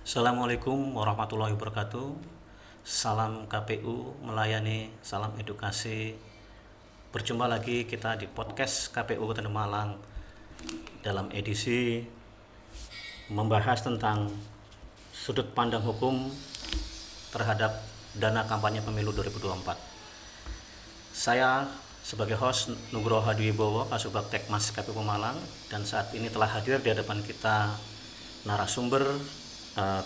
Assalamualaikum warahmatullahi wabarakatuh. Salam KPU melayani, salam edukasi. Berjumpa lagi kita di podcast KPU Kota Malang dalam edisi membahas tentang sudut pandang hukum terhadap dana kampanye pemilu 2024. Saya sebagai host Nugroho Hadiwibowo, Kasubag Tekmas KPU Malang, dan saat ini telah hadir di hadapan kita narasumber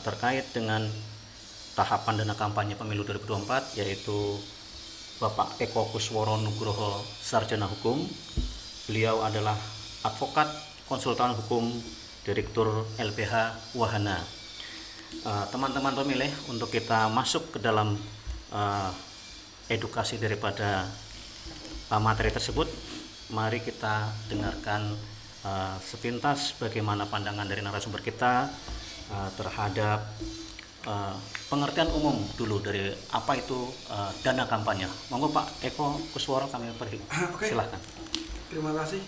terkait dengan tahapan dana kampanye pemilu 2024, yaitu Bapak Eko Kusworo Nugroho, Sarjana Hukum. Beliau adalah advokat, konsultan hukum, Direktur LPH Wahana. Teman-teman pemilih, untuk kita masuk ke dalam edukasi daripada materi tersebut, mari kita dengarkan sepintas bagaimana pandangan dari narasumber kita terhadap pengertian umum dulu dari apa itu dana kampanye. Monggo Pak Eko Kusworo, kami pergi. Okay. Silahkan. Terima kasih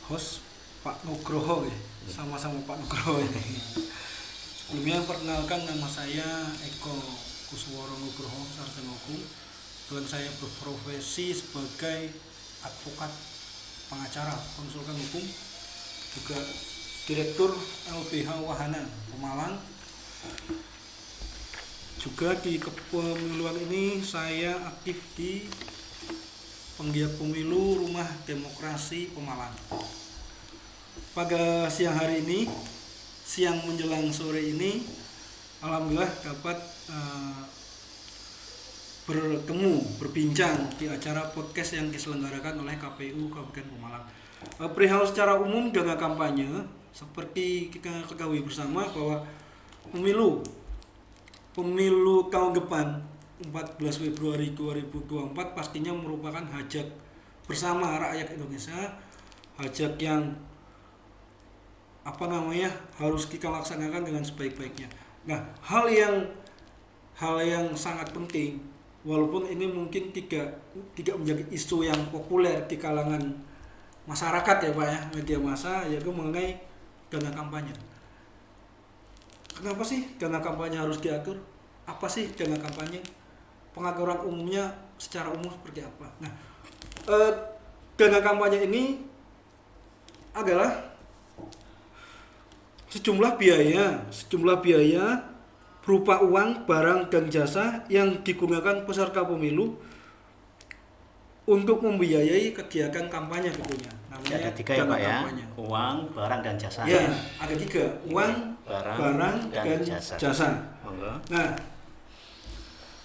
host Pak Nugroho ya. Sama-sama Pak Nugroho ini. Sebelumnya perkenalkan, nama saya Eko Kusworo Nugroho, Sarjana Hukum, dan saya berprofesi sebagai advokat, pengacara, konsultan hukum, juga Direktur LPH Wahana Pemalang. Juga di kepemiluan ini saya aktif di penggiat pemilu Rumah Demokrasi Pemalang. Pada siang hari ini, siang menjelang sore ini, alhamdulillah dapat berbincang di acara podcast yang diselenggarakan oleh KPU Kabupaten Pemalang. Perihal secara umum dana kampanye, seperti kita ketahui bersama bahwa pemilu tahun depan 14 Februari 2024 pastinya merupakan hajat bersama rakyat Indonesia, hajat yang harus kita laksanakan dengan sebaik-baiknya. Nah, hal yang sangat penting, walaupun ini mungkin tidak menjadi isu yang populer di kalangan masyarakat ya Pak ya, media massa, yaitu mengenai dana kampanye. Kenapa sih dana kampanye harus diatur? Apa sih dana kampanye? Pengaturan umumnya secara umum seperti apa? Nah, dana kampanye ini adalah sejumlah biaya berupa uang, barang, dan jasa yang digunakan peserta pemilu untuk membiayai kegiatan kampanye tentunya. Namanya ada tiga ya Pak ya, kampanye. Uang, barang, dan jasa. Ya, ada tiga, uang, barang, dan jasa. Nah,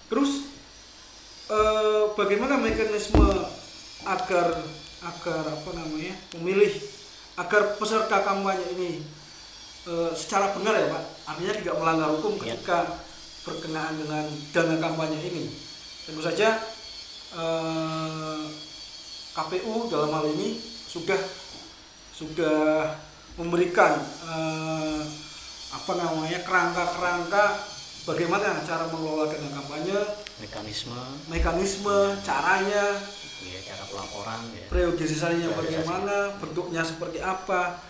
terus bagaimana mekanisme agar peserta kampanye ini secara benar ya Pak, artinya tidak melanggar hukum ketika berkenaan dengan dana kampanye ini. Tentu saja KPU dalam hal ini sudah memberikan kerangka bagaimana cara mengelola dana kampanye, mekanisme caranya, ya, cara pelaporan, ya. Periodisasinya bagaimana, bentuknya seperti apa,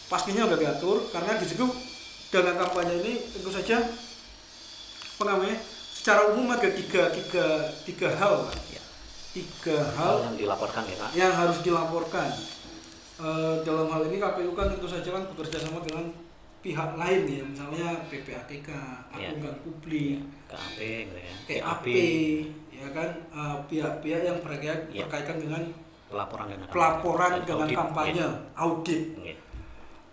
pastinya sudah diatur. Karena di situ dana kampanye ini tentu saja secara umum ada tiga hal, Ya. Tiga hal yang dilaporkan ya Pak. Yang harus dilaporkan. Dalam hal ini KPU kan tentu saja kan bekerja sama dengan pihak lain ya, misalnya PPATK, akuntan publik, KAP, gitu ya. TAP, ya kan, pihak-pihak yang berkaitan dengan pelaporan dengan kampanye, audit. Ya.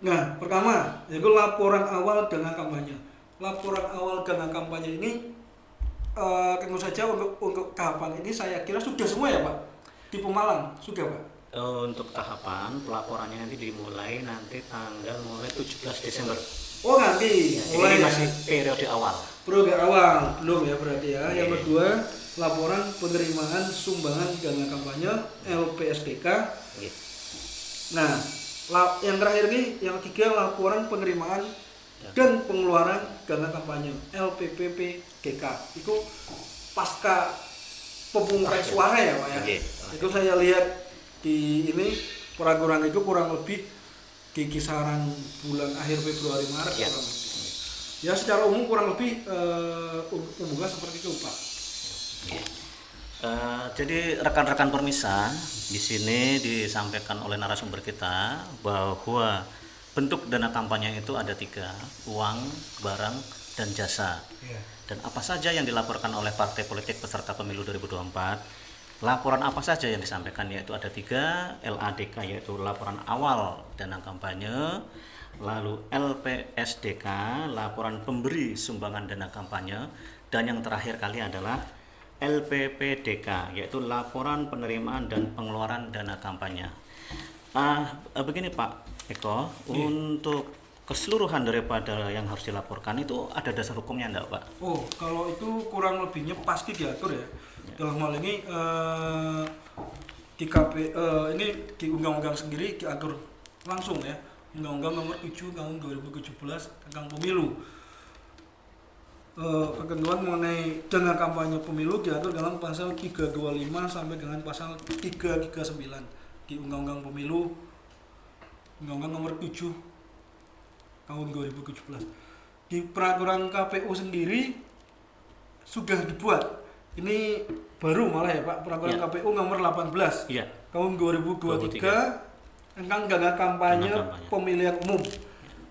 Nah, pertama yaitu laporan awal dana kampanye. Laporan awal dana kampanye ini tentu saja untuk tahapan ini saya kira sudah semua ya Pak, di Pemalang sudah Pak. Untuk tahapan pelaporannya nanti dimulai mulai 17 Desember. Oh nanti Ya, mulai ini masih periode awal. Periode awal belum ya berarti ya. Oke. Yang kedua, laporan penerimaan sumbangan dana kampanye LPSDK. Oke. Nah, yang terakhir nih, yang ketiga laporan penerimaan dan pengeluaran dana kampanye LPPPDK. Itu pasca pemungutan suara ya Pak ya. Oke. Itu saya lihat di ini peraturan itu kurang lebih di kisaran bulan akhir Februari Maret Ya. kurang lebih. Ya secara umum kurang lebih pembuka seperti itu Pak. Jadi rekan-rekan permisa, di sini disampaikan oleh narasumber kita bahwa bentuk dana kampanye itu ada 3, uang, barang, dan jasa. Iya. Dan apa saja yang dilaporkan oleh partai politik peserta pemilu 2024, laporan apa saja yang disampaikan, yaitu ada 3, LADK yaitu laporan awal dana kampanye, lalu LPSDK laporan pemberi sumbangan dana kampanye, dan yang terakhir kali adalah LPPDK yaitu laporan penerimaan dan pengeluaran dana kampanye. Begini Pak Eko, untuk keseluruhan daripada yang harus dilaporkan itu ada dasar hukumnya enggak Pak? Oh, kalau itu kurang lebihnya pasti diatur ya. Dalam hal ini ini di undang-undang sendiri diatur langsung ya. Undang-Undang Nomor 7 Tahun 2017 tentang Pemilu. Ketentuan mengenai dana kampanye pemilu diatur dalam pasal 325 sampai dengan pasal 339 di Undang-Undang Pemilu Undang-Undang Nomor 7 Tahun 2017. Di peraturan KPU sendiri sudah dibuat. Ini baru malah ya Pak, peraturan Ya. KPU nomor 18 Iya. tahun 2023 tentang dana kampanye pemilihan umum.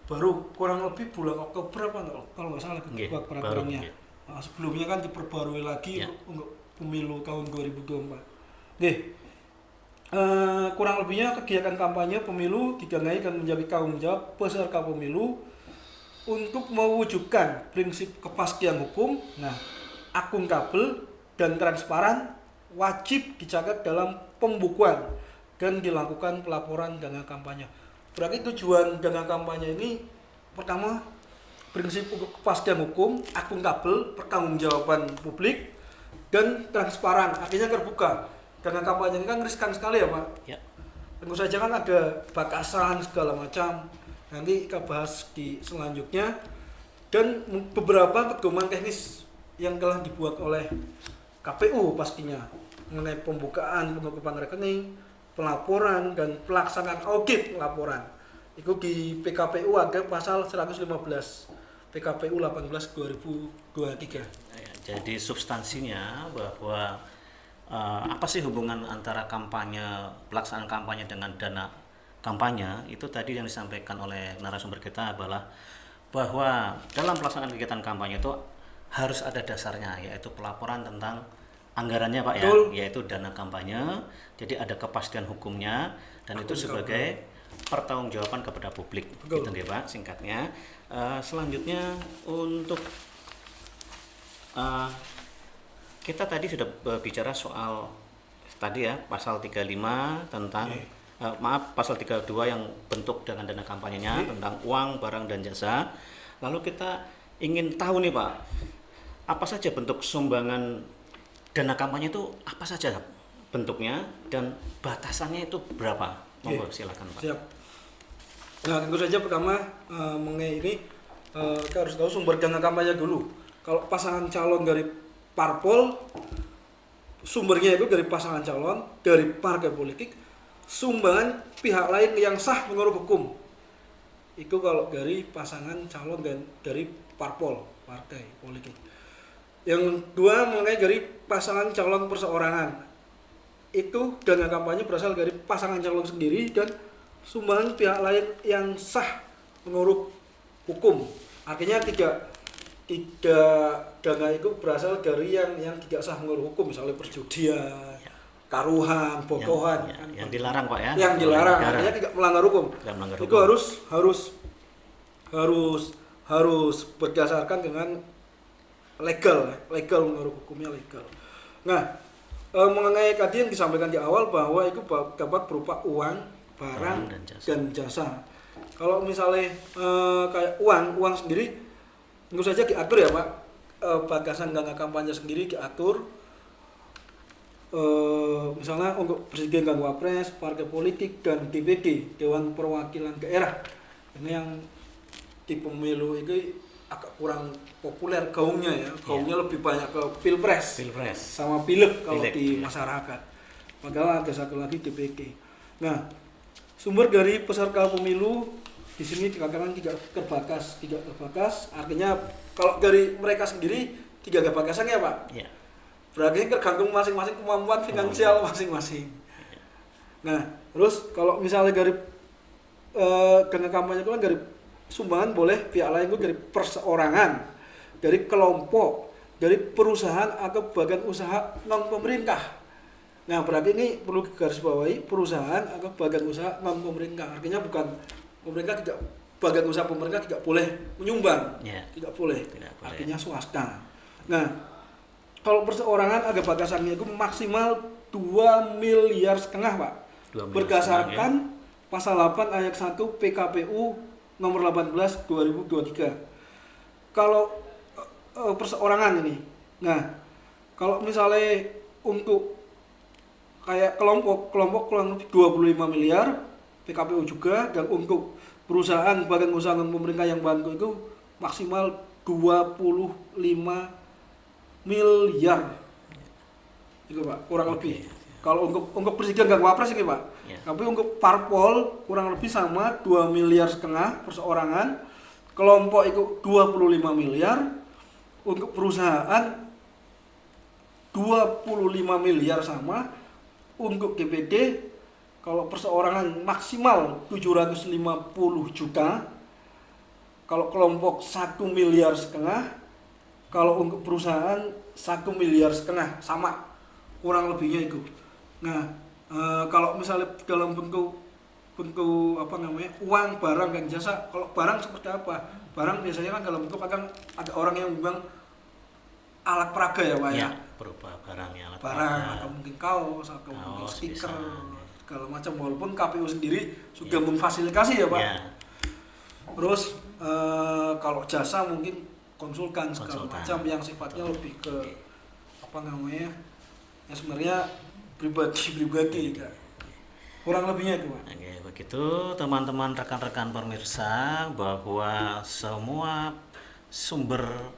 Baru kurang lebih bulan Oktober apa kalau nggak salah dibuat peraturannya. Nah, sebelumnya kan diperbarui lagi Ya. untuk pemilu tahun 2024. Kurang lebihnya kegiatan kampanye pemilu didanai dan menjadi tanggung jawab peserta pemilu untuk mewujudkan prinsip kepastian hukum, akuntabel dan transparan, wajib dicatat dalam pembukuan dan dilakukan pelaporan dana kampanye. Berarti tujuan dana kampanye ini pertama prinsip kepastian hukum, akuntabel, pertanggungjawaban publik dan transparan, artinya terbuka. Dana kampanye ini kan riskan sekali ya Pak. Ya. Tentu saja kan ada batasan segala macam. Nanti kita bahas di selanjutnya. Dan beberapa pedoman teknis yang telah dibuat oleh KPU pastinya mengenai pembukaan, penutupan rekening, pelaporan dan pelaksanaan audit laporan. Itu di PKPU ada pasal 115 PKPU 18/2023. Jadi substansinya bahwa apa sih hubungan antara pelaksanaan kampanye dengan dana kampanye, itu tadi yang disampaikan oleh narasumber kita adalah bahwa dalam pelaksanaan kegiatan kampanye itu harus ada dasarnya, yaitu pelaporan tentang anggarannya Pak. Betul. Ya, yaitu dana kampanye. Jadi ada kepastian hukumnya dan itu sebagai pertanggungjawaban kepada publik. Betul. Gitu ya Pak, singkatnya. Selanjutnya untuk kita tadi sudah bicara soal tadi ya pasal 35 tentang pasal 32 yang bentuk dengan dana kampanyenya tentang uang, barang dan jasa. Lalu kita ingin tahu nih Pak, apa saja bentuk sumbangan dana kampanye itu, apa saja bentuknya dan batasannya itu berapa? Monggo silakan Pak. Siap. Nah, tentu saja pertama mengenai ini kita harus tahu sumber dana kampanye dulu. Kalau pasangan calon dari parpol, sumbernya itu dari pasangan calon, dari partai politik, sumbangan pihak lain yang sah menurut hukum. Itu kalau dari pasangan calon dan dari parpol, partai politik. Yang kedua mengenai dari pasangan calon perseorangan. Itu dana kampanye berasal dari pasangan calon sendiri dan sumbangan pihak lain yang sah menurut hukum. Artinya tidak dana itu berasal dari yang tidak sah menurut hukum, misalnya perjudian, taruhan, botohan. Yang dilarang Pak ya. Yang dilarang, artinya tidak melanggar hukum. Tidak melanggar Itu hukum. harus berdasarkan dengan legal menurut hukumnya legal. Nah, mengenai tadi yang disampaikan di awal bahwa itu dapat berupa uang, barang dan jasa. Kalau misalnya kayak uang sendiri tentu saja diatur ya Pak, batasan dana kampanye sendiri diatur. Misalnya untuk presiden dan wapres, partai politik dan DPD, Dewan Perwakilan Daerah. Ini yang di pemilu itu agak kurang populer gaungnya ya. Gaungnya lebih banyak ke pilpres sama pileg kalau di masyarakat. Padahal ada satu lagi DPD. Nah, Sumber dari peserta pemilu di sini dikatakan tidak terbatas, artinya kalau dari mereka sendiri tidak ada batasannya Pak. Ya. Berarti tergantung masing-masing kemampuan finansial masing-masing. Nah, terus kalau misalnya dari dana kampanye itu kan dari sumbangan boleh pihak lain itu dari perseorangan, dari kelompok, dari perusahaan atau badan usaha non pemerintah. Nah, berarti ini perlu digarisbawahi perusahaan atau badan usaha non pemerintah. Artinya bukan pemerintah tidak, badan usaha pemerintah tidak boleh menyumbang, tidak boleh. Artinya swasta. Nah, kalau perseorangan ada batasannya itu maksimal 2,5 miliar Pak. Berdasarkan pasal 8 ayat 1 PKPU nomor 18 2023. Kalau perseorangan ini. Nah, kalau misalnya untuk kayak kelompok kurang lebih 25 miliar PKPU juga, dan untuk perusahaan badan usaha non pemerintah yang bantu itu maksimal 25 miliar. Itu Pak, kurang lebih. Kalau untuk presiden dan wapres ini Pak. Tapi untuk parpol kurang lebih sama 2,5 miliar perseorangan. Kelompok itu 25 miliar. Untuk perusahaan 25 miliar sama. Untuk DPD kalau perseorangan maksimal 750 juta. Kalau kelompok 1,5 miliar. Kalau untuk perusahaan 1,5 miliar sama, kurang lebihnya itu. Nah, kalau misalnya dalam bentuk uang, barang dan jasa, kalau barang seperti apa? Barang biasanya kan dalam bentuk akan ada orang yang bilang alat peraga ya Pak ya. Berupa barangnya, alat barang atau mungkin kaos atau mungkin stiker segala macam, walaupun KPU sendiri sudah memfasilitasi ya Pak. Terus kalau jasa mungkin konsultan segala macam yang sifatnya lebih ke ya sebenarnya pribadi kurang lebihnya itu Pak. Oke, begitu teman-teman, rekan-rekan pemirsa, bahwa semua sumber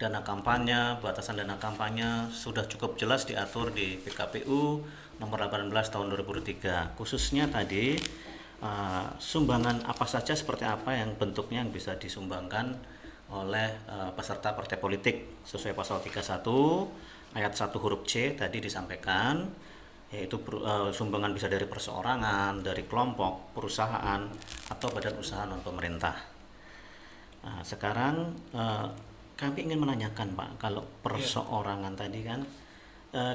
dana kampanye, batasan dana kampanye sudah cukup jelas diatur di PKPU nomor 18 tahun 2003. Khususnya tadi sumbangan apa saja, seperti apa yang bentuknya yang bisa disumbangkan oleh peserta partai politik sesuai pasal 31 ayat 1 huruf C tadi disampaikan, yaitu sumbangan bisa dari perseorangan, dari kelompok, perusahaan, atau badan usaha non pemerintah. Nah, sekarang kami ingin menanyakan Pak, kalau perseorangan tadi kan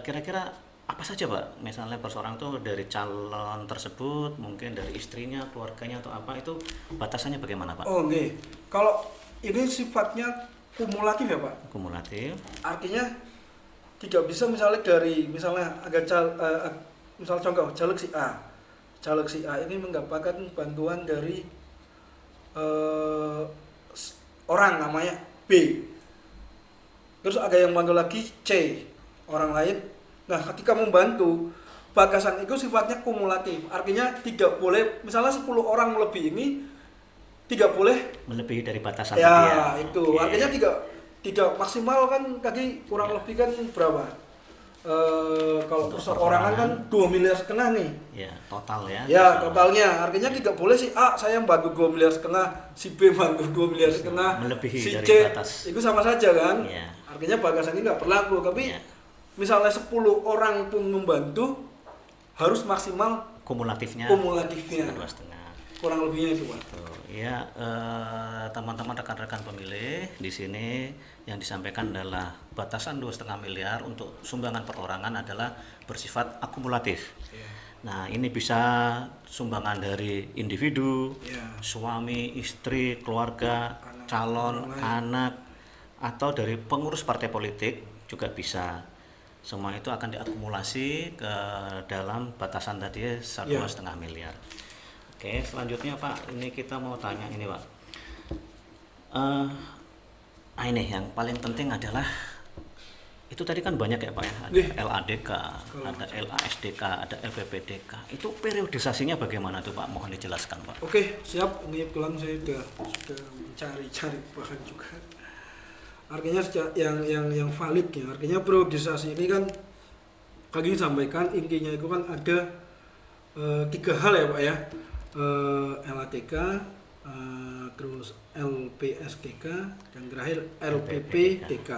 kira-kira apa saja Pak? Misalnya perseorangan itu dari calon tersebut, mungkin dari istrinya, keluarganya, atau apa, itu batasannya bagaimana Pak? Oh oke. Kalau ini sifatnya kumulatif ya Pak? Kumulatif. Artinya tidak bisa misalnya misal contoh caleg si A. Caleg si A ini mendapatkan bantuan dari orang namanya B. Terus ada yang bantu lagi C, orang lain. Nah, ketika membantu, batasan itu sifatnya kumulatif. Artinya tidak boleh, misalnya 10 orang lebih ini tidak boleh melebihi dari batasan ya tadi ya. Itu artinya tidak maksimal kan tadi kurang lebih kan berapa? Kalau perseorangan kan 2,5 miliar nih. Ya, total ya. Ya, totalnya. Artinya tidak boleh si A saya bantu 2,5 miliar, si B bantu 2,5 miliar, melebihi si dari C batas. itu sama saja kan? Ya. Artinya batasan ini nggak berlaku. Tapi misalnya 10 orang pun membantu harus maksimal kumulatifnya. 2,5. Kurang lebihnya itu Pak. Ya, teman-teman rekan-rekan pemilih, di sini yang disampaikan adalah batasan 2,5 miliar untuk sumbangan perorangan adalah bersifat akumulatif. Nah, ini bisa sumbangan dari individu, suami, istri, keluarga, calon, anak, atau dari pengurus partai politik juga bisa. Semua itu akan diakumulasi ke dalam batasan tadi 1,5 miliar. Oke, selanjutnya Pak, ini kita mau tanya ini Pak. Ini yang paling penting adalah itu tadi kan banyak ya Pak ya, ada LADK, ada LASDK, ada LPPDK. Itu periodisasinya bagaimana tuh Pak? Mohon dijelaskan Pak. Oke, siap. Ini kebetulan saya sudah mencari bahan juga. Artinya yang valid ya. Artinya periodisasi ini kan tadi disampaikan intinya itu kan ada 3 hal ya Pak ya. LATK, terus LPSDK, dan terakhir LPPDK.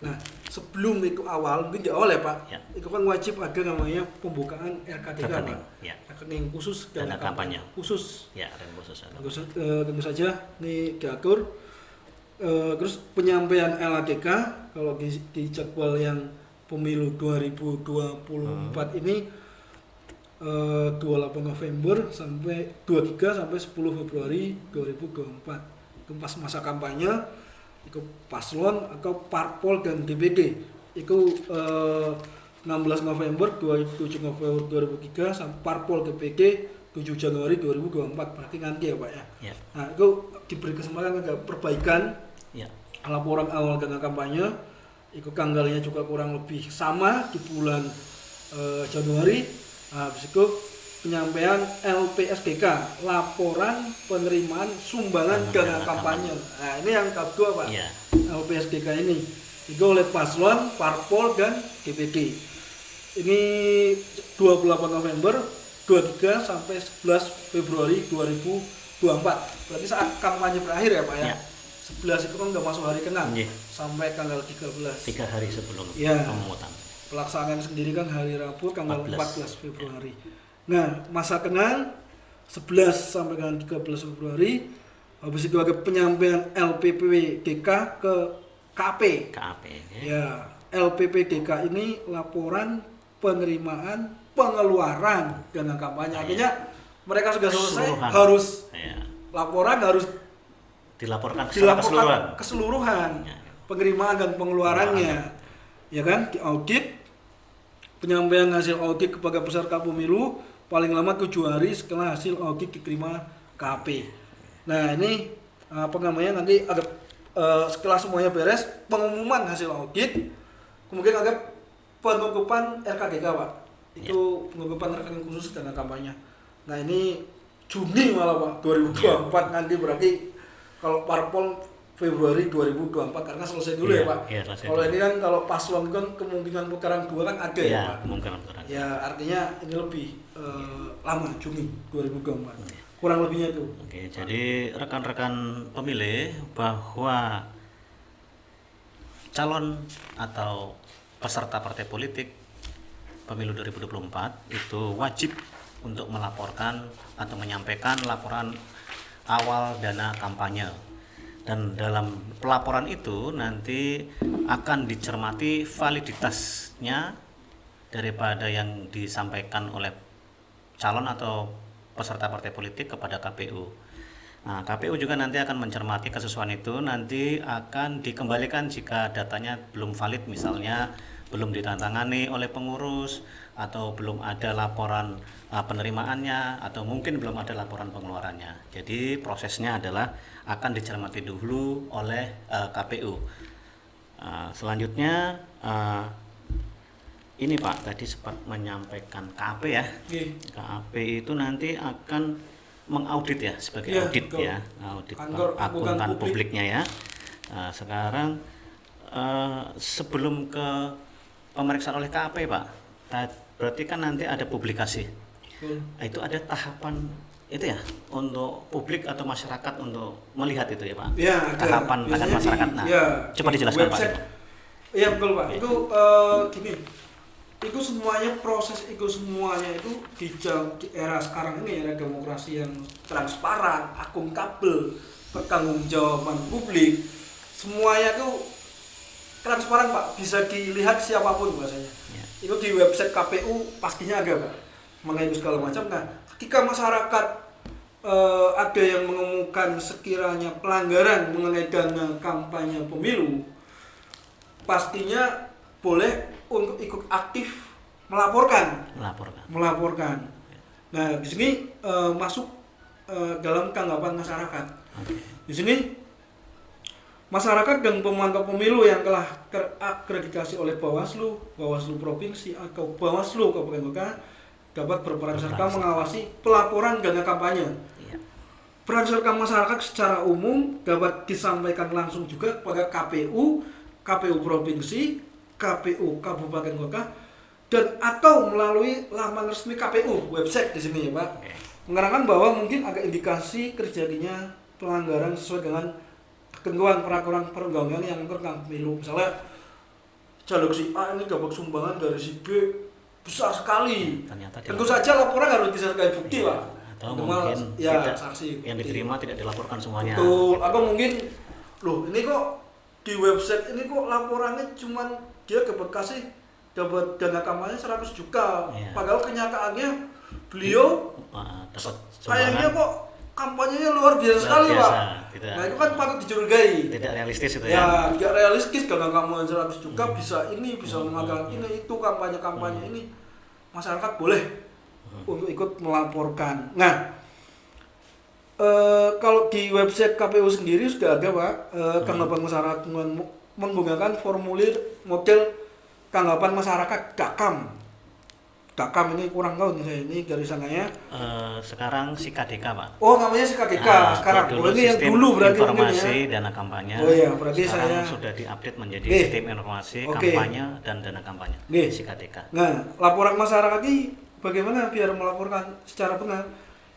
Nah, sebelum itu awal, mungkin di awal ya Pak, Ya. itu kan wajib ada namanya pembukaan RKDK Rekening, Pak. ya. Rekening khusus Dana kampanye. khusus. Ya, dan khusus ada. Tentu saja ini diatur. Terus penyampaian LATK kalau di jadwal yang pemilu 2024 ini 28 November sampai 23 sampai 10 Februari 2024. Itu pas masa kampanye, itu paslon atau parpol dan DPD. Itu 16 November 27 November 2003 sampai parpol DPD 7 Januari 2024. Berarti nanti ya Pak ya. Ya. Nah, itu diberi kesempatan ada perbaikan Ya. laporan awal dana kampanye. Itu tanggalnya juga kurang lebih sama di bulan Januari. Habis itu penyampaian LPSDK, laporan penerimaan sumbangan dana kampanye. Nah, ini yang tahap 2 Pak. Ya. LPSDK ini itu oleh paslon, parpol dan DPD. Ini 28 November 23 sampai 11 Februari 2024. Berarti saat kampanye berakhir ya Pak ya. Ya. 11 itu kan udah masuk hari ke-6 Iya. sampai tanggal 13. 3 hari sebelum Ya. pemungutan. Pelaksanaan sendiri kan hari Rabu tanggal 14 14 Februari. Nah, masa kenal 11 sampai dengan 13 Februari. Habis itu ada penyampaian LPPDK ke KP. KAP. Ya, LPPDK ini laporan penerimaan pengeluaran dana kampanye. Artinya mereka sudah selesai Keseluruhan. harus Ya. laporan harus Dilaporkan secara keseluruhan. keseluruhan Ya. penerimaan dan pengeluarannya. Ya kan, diaudit. Penyampaian hasil audit kepada peserta pemilu paling lama 7 hari setelah hasil audit diterima KP. Nah, ini apa namanya, nanti ada setelah semuanya beres pengumuman hasil audit, kemudian ada penutupan RKDK Pak. Itu penutupan rekening khusus dana kampanye. Nah, ini Juni malah Pak 2024 nanti, berarti kalau parpol Februari 2024 karena selesai dulu ya Pak. Iya, selesai Kalau dulu. ini kan kalau paslon kan kemungkinan putaran 2 kan ada ya Pak. Kemungkinan kurang. Ya, artinya ini lebih lama, Juni 2024. Kurang lebihnya itu. Oke, jadi rekan-rekan pemilih bahwa calon atau peserta partai politik pemilu 2024 itu wajib untuk melaporkan atau menyampaikan laporan awal dana kampanye. Dan dalam pelaporan itu nanti akan dicermati validitasnya daripada yang disampaikan oleh calon atau peserta partai politik kepada KPU. Nah, KPU juga nanti akan mencermati kesesuaian itu, nanti akan dikembalikan jika datanya belum valid, misalnya belum ditandatangani oleh pengurus atau belum ada laporan penerimaannya atau mungkin belum ada laporan pengeluarannya. Jadi prosesnya adalah akan dicermati dulu oleh KPU. Selanjutnya ini Pak tadi sempat menyampaikan KAP ya. KAP itu nanti akan mengaudit ya sebagai audit betul. ya, audit Kantor akuntan publik. publiknya ya. Sekarang sebelum ke pemeriksaan oleh KAP Pak, berarti kan nanti ada publikasi. Itu ada tahapan itu ya untuk publik atau masyarakat untuk melihat itu ya Pak. Ya, ada. Tahapan akan Biasanya masyarakat. Nah, ya, coba dijelaskan Pak. website. Iya betul Pak. Itu gini. Itu semuanya proses itu semuanya itu di era sekarang ini, era demokrasi yang transparan, akuntabel, pertanggungjawaban publik, semuanya itu transparan Pak, bisa dilihat siapapun bahasanya. Ya. Itu di website KPU pastinya ada Pak, mengenai segala macam. Nah, ketika masyarakat ada yang menemukan sekiranya pelanggaran mengenai dana kampanye pemilu, pastinya boleh untuk ikut aktif melaporkan. Nah, di sini masuk dalam tanggapan masyarakat. Di sini masyarakat dan pemantau pemilu yang telah terakreditasi oleh Bawaslu, Bawaslu Provinsi atau Bawaslu Kabupaten Kota dapat berperan serta mengawasi pelaporan dana kampanye. Peran serta masyarakat secara umum dapat disampaikan langsung juga kepada KPU, KPU Provinsi, KPU Kabupaten Kota, dan atau melalui laman resmi KPU website di sini ya Pak. menerangkan bahwa mungkin ada indikasi terjadinya pelanggaran sesuai dengan ketentuan peraturan perundang-undangan yang tentang pemilu. Misalnya jalur si A ini dapat sumbangan dari si B besar sekali. Ternyata tentu saja laporan harus disertai bukti, Pak. Atau mungkin ya, saksi yang diterima tidak dilaporkan semuanya. Betul. Atau mungkin loh ini kok di website ini kok laporannya cuman dia dapat kasih dapat dana kampanye 100 juta. Iya. Padahal kenyataannya beliau dapat kayaknya kok kampanyenya luar biasa sekali, Pak. Nah, itu kan patut dicurigai. Tidak realistis itu ya. ya. Tidak realistis dana kampanye 100 juta bisa ini bisa mengangkat ini itu kampanye ini. Masyarakat boleh untuk ikut melaporkan. Nah, kalau di website KPU sendiri sudah ada, Pak, tanggapan masyarakat menggunakan formulir model tanggapan masyarakat DAKAM. DAKAM ini kurang tahu nih saya, ini dari sananya. Sekarang si KDK, Pak. Oh, namanya si KDK sekarang. Oh, ini yang dulu berarti informasi ya. dana kampanye. Oh iya, berarti sekarang saya sudah diupdate menjadi sistem informasi kampanye dan dana kampanye. Si KDK. Nah, laporan masyarakat ini bagaimana biar melaporkan secara benar?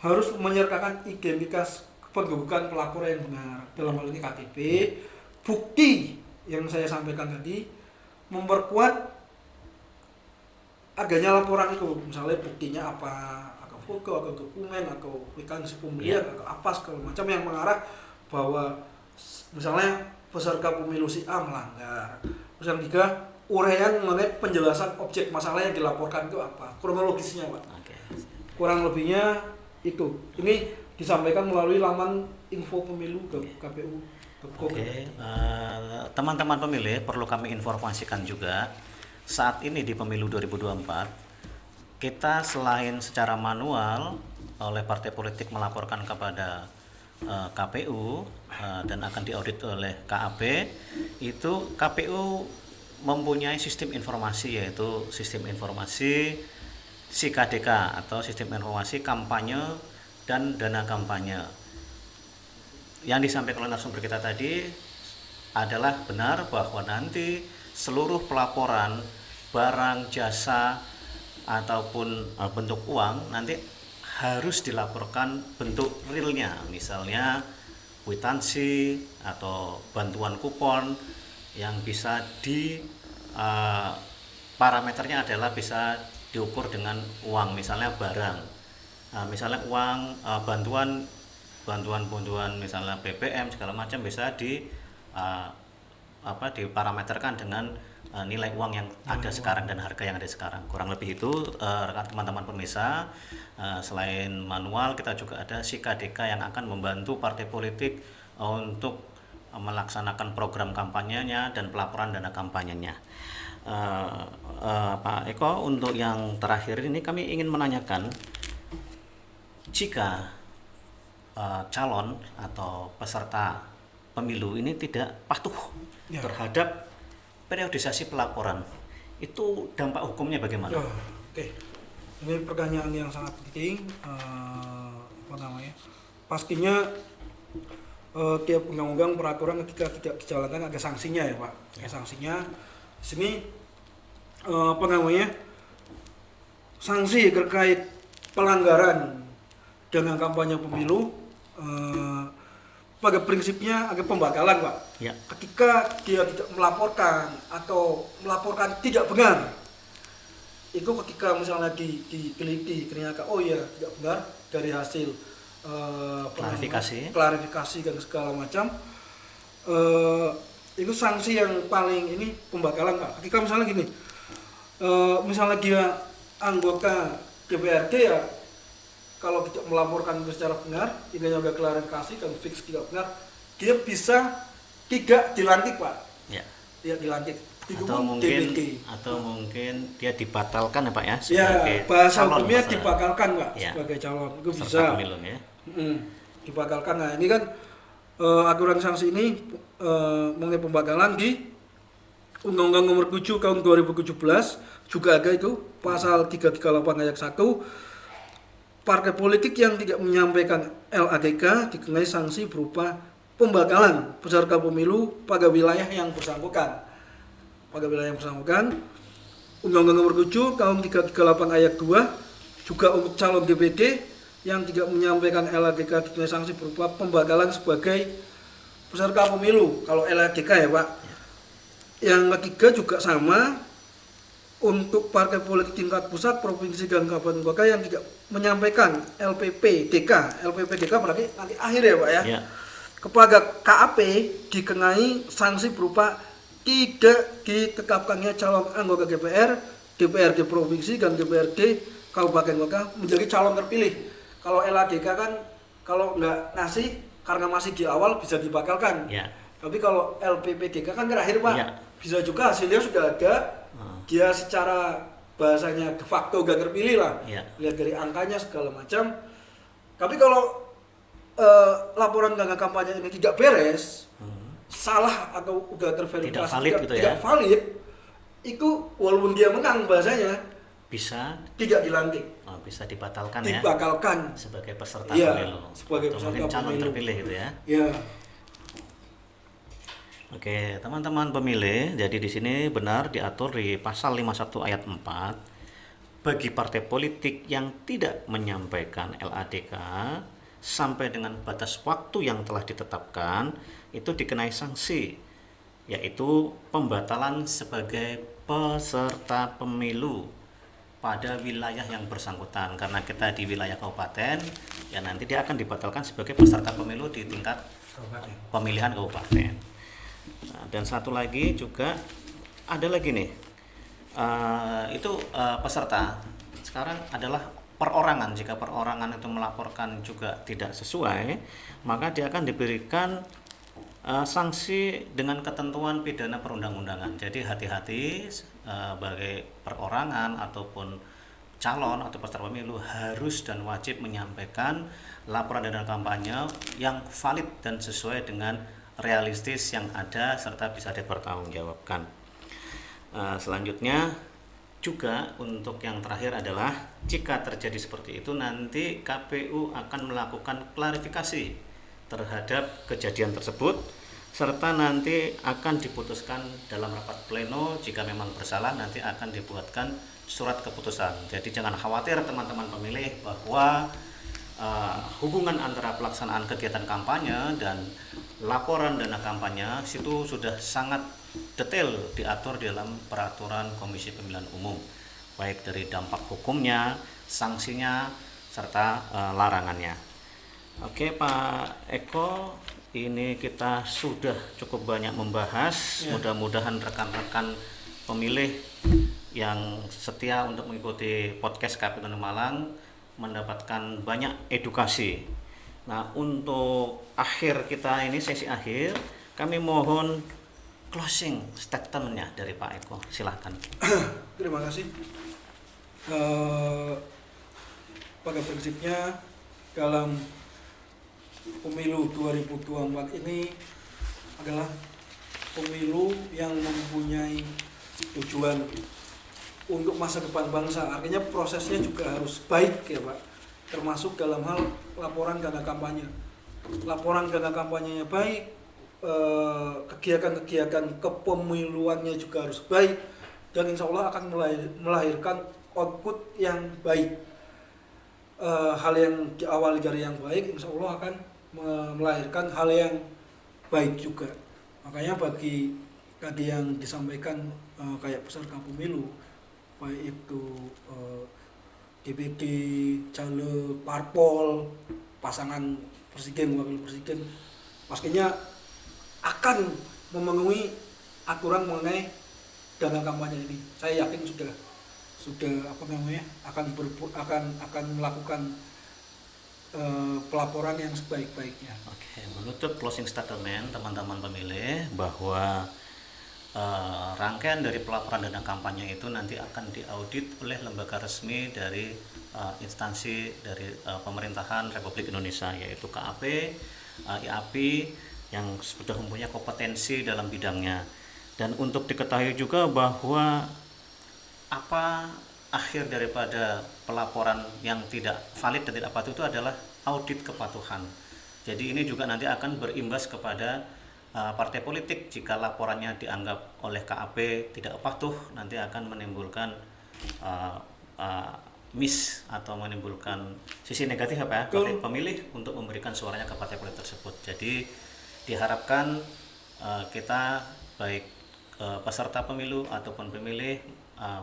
Harus menyertakan identitas kependudukan pelapor yang benar, dalam hal ini KTP, bukti yang saya sampaikan tadi, memperkuat adanya laporan itu, misalnya buktinya apa, atau foto, atau dokumen, atau kwitansi pembelian, atau apa segala macam yang mengarah bahwa misalnya peserta pemilu si A melanggar. Terus yang ketiga, uraian mengenai penjelasan objek masalah yang dilaporkan itu apa, kronologisnya, Pak. Kurang lebihnya itu. Ini disampaikan melalui laman info pemilu ke KPU. Teman-teman pemilih perlu kami informasikan juga, saat ini di pemilu 2024 kita selain secara manual oleh partai politik melaporkan kepada KPU dan akan diaudit oleh KAP, itu KPU mempunyai sistem informasi, yaitu sistem informasi SIKADK atau sistem informasi kampanye dan dana kampanye. Yang disampaikan oleh narasumber kita tadi adalah benar bahwa nanti seluruh pelaporan barang, jasa ataupun bentuk uang nanti harus dilaporkan bentuk realnya, misalnya kwitansi atau bantuan kupon yang bisa parameternya adalah bisa diukur dengan uang, misalnya barang, misalnya uang bantuan misalnya BBM segala macam bisa diparameterkan dengan nilai uang yang ada sekarang dan harga yang ada sekarang. Kurang lebih itu teman-teman pemirsa. Selain manual, kita juga ada SIKADK yang akan membantu partai politik untuk melaksanakan program kampanyenya dan pelaporan dana kampanyenya. Pak Eko, untuk yang terakhir ini kami ingin menanyakan, jika calon atau peserta pemilu ini tidak patuh terhadap periodisasi pelaporan, itu dampak hukumnya bagaimana? Ini pertanyaan yang sangat penting. Pastinya tiap undang-undang peraturan ketika tidak dijalankan ada sanksinya, ya Pak. Sanksinya di sini sanksi terkait pelanggaran dana kampanye pemilu pada prinsipnya ada pembatalan, Pak. Ketika dia tidak melaporkan atau melaporkan tidak benar, itu ketika misalnya diteliti ternyata oh ya tidak benar dari hasil klarifikasi dan segala macam, itu sanksi yang paling ini pembatalan, Pak. Ketika misalnya gini, misalnya dia anggota DPRD, ya kalau tidak melaporkan itu secara benar, ini juga klarifikasi dan fix tidak benar, dia bisa tidak dilantik, Pak. Tidak dilantik. Atau mungkin dia dibatalkan, ya Pak, ya? Sebagai bahasa hukumnya dibatalkan, Pak, sebagai calon. Itu bisa. Pemilu, ya? Dibatalkan. Nah, ini kan aturan sanksi ini mengenai pembatalan di Undang-Undang Nomor 7 Tahun 2017 juga ada itu pasal 338 ayat 1. Partai politik yang tidak menyampaikan LADK dikenai sanksi berupa pembatalan peserta pemilu pada wilayah yang bersangkutan. Undang-Undang Nomor 7 Tahun 338 ayat 2 juga untuk calon DPD yang tidak menyampaikan LADK dikenai sanksi berupa pembatalan sebagai peserta pemilu kalau LADK ya Pak. Yang ketiga juga sama untuk partai politik tingkat pusat, provinsi dan kabupaten kota yang tidak menyampaikan LPPDK berarti nanti akhir ya Pak ya. Kepada KAP dikenai sanksi berupa tidak ditetapkannya calon anggota DPR, DPRD provinsi dan DPRD kabupaten kota menjadi calon terpilih. Kalau LADK kan kalau nggak ngasih karena masih di awal bisa dibatalkan. Tapi kalau LPPDK kan terakhir Pak, bisa juga hasilnya sudah ada, dia secara bahasanya de facto nggak terpilih lah. Lihat dari angkanya segala macam. Tapi kalau laporan gagal kampanye ini tidak beres, salah atau udah terverifikasi tidak valid, itu walaupun dia menang bahasanya bisa tidak dilantik, bisa dibatalkan sebagai peserta pemilu, sebagai peserta calon pemilu terpilih gitu ya. Oke, teman-teman pemilih, jadi di sini benar diatur di pasal 51 ayat 4 bagi partai politik yang tidak menyampaikan LADK sampai dengan batas waktu yang telah ditetapkan itu dikenai sanksi, yaitu pembatalan sebagai peserta pemilu pada wilayah yang bersangkutan. Karena kita di wilayah kabupaten, ya nanti dia akan dibatalkan sebagai peserta pemilu di tingkat pemilihan kabupaten. Nah, dan satu lagi juga ada lagi nih, peserta sekarang adalah perorangan. Jika perorangan itu melaporkan juga tidak sesuai, maka dia akan diberikan sanksi dengan ketentuan pidana perundang-undangan. Jadi hati-hati bagi perorangan ataupun calon atau peserta pemilu harus dan wajib menyampaikan laporan dana kampanye yang valid dan sesuai dengan realistis yang ada serta bisa dipertanggungjawabkan. Selanjutnya juga untuk yang terakhir adalah jika terjadi seperti itu nanti KPU akan melakukan klarifikasi terhadap kejadian tersebut serta nanti akan diputuskan dalam rapat pleno. Jika memang bersalah nanti akan dibuatkan surat keputusan. Jadi jangan khawatir teman-teman pemilih bahwa hubungan antara pelaksanaan kegiatan kampanye dan laporan dana kampanye itu sudah sangat detail diatur di dalam peraturan Komisi Pemilihan Umum, baik dari dampak hukumnya, sanksinya, serta larangannya. Oke Pak Eko, ini kita sudah cukup banyak membahas. Mudah-mudahan rekan-rekan pemilih yang setia untuk mengikuti podcast KPU Malang mendapatkan banyak edukasi. Nah, untuk akhir kita ini, sesi akhir, kami mohon closing statement-nya dari Pak Eko. Silahkan. Terima kasih. Pada prinsipnya dalam pemilu 2024 ini adalah pemilu yang mempunyai tujuan untuk masa depan bangsa. Artinya prosesnya juga harus baik ya Pak, termasuk dalam hal laporan dana kampanye. Laporan dana kampanyenya baik, kegiatan-kegiatan kepemiluannya juga harus baik, dan insya Allah akan melahirkan output yang baik. Hal yang diawali dari yang baik insya Allah akan melahirkan hal yang baik juga. Makanya bagi tadi yang disampaikan kayak peserta pemilu, baik itu DPD, caleg, parpol, pasangan presiden, wakil presiden, pastinya akan memenuhi aturan mengenai dana kampanye ini. Saya yakin sudah akan melakukan pelaporan yang sebaik-baiknya. Oke, menutup closing statement teman-teman pemilih bahwa rangkaian dari pelaporan dana kampanye itu nanti akan diaudit oleh lembaga resmi dari instansi dari pemerintahan Republik Indonesia, yaitu KAP, IAP yang sudah mempunyai kompetensi dalam bidangnya. Dan untuk diketahui juga bahwa apa akhir daripada pelaporan yang tidak valid dan tidak patuh itu adalah audit kepatuhan. Jadi ini juga nanti akan berimbas kepada partai politik. Jika laporannya dianggap oleh KAP tidak patuh, nanti akan menimbulkan miss atau menimbulkan sisi negatif apa ya Betul. bagi pemilih untuk memberikan suaranya ke partai politik tersebut. Jadi diharapkan kita baik peserta pemilu ataupun pemilih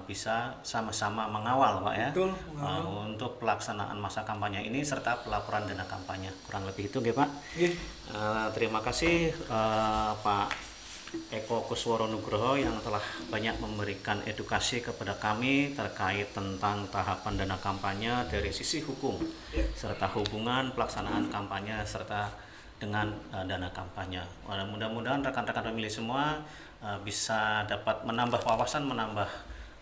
bisa sama-sama mengawal Pak ya. Betul, mengawal. Untuk pelaksanaan masa kampanye ini serta pelaporan dana kampanye. Kurang lebih itu nggih Pak. Nggih. Terima kasih Pak Eko Kusworo Nugroho yang telah banyak memberikan edukasi kepada kami terkait tentang tahapan dana kampanye dari sisi hukum serta hubungan pelaksanaan kampanye serta dengan dana kampanye. Mudah-mudahan rekan-rekan pemilih semua bisa dapat menambah wawasan, menambah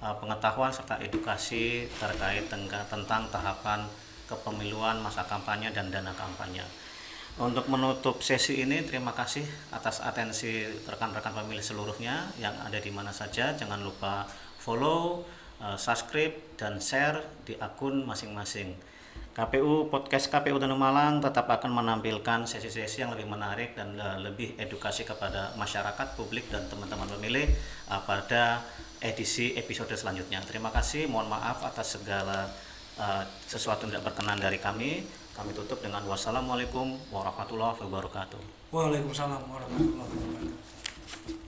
pengetahuan serta edukasi terkait tentang tahapan kepemiluan, masa kampanye dan dana kampanye. Untuk menutup sesi ini, terima kasih atas atensi rekan-rekan pemilih seluruhnya yang ada di mana saja. Jangan lupa follow, subscribe, dan share di akun masing-masing. Podcast KPU Tanjung Malang tetap akan menampilkan sesi-sesi yang lebih menarik dan lebih edukasi kepada masyarakat, publik, dan teman-teman pemilih pada edisi episode selanjutnya. Terima kasih, mohon maaf atas segala sesuatu yang tidak berkenan dari kami. Kami tutup dengan wassalamualaikum warahmatullahi wabarakatuh. Waalaikumsalam warahmatullahi wabarakatuh.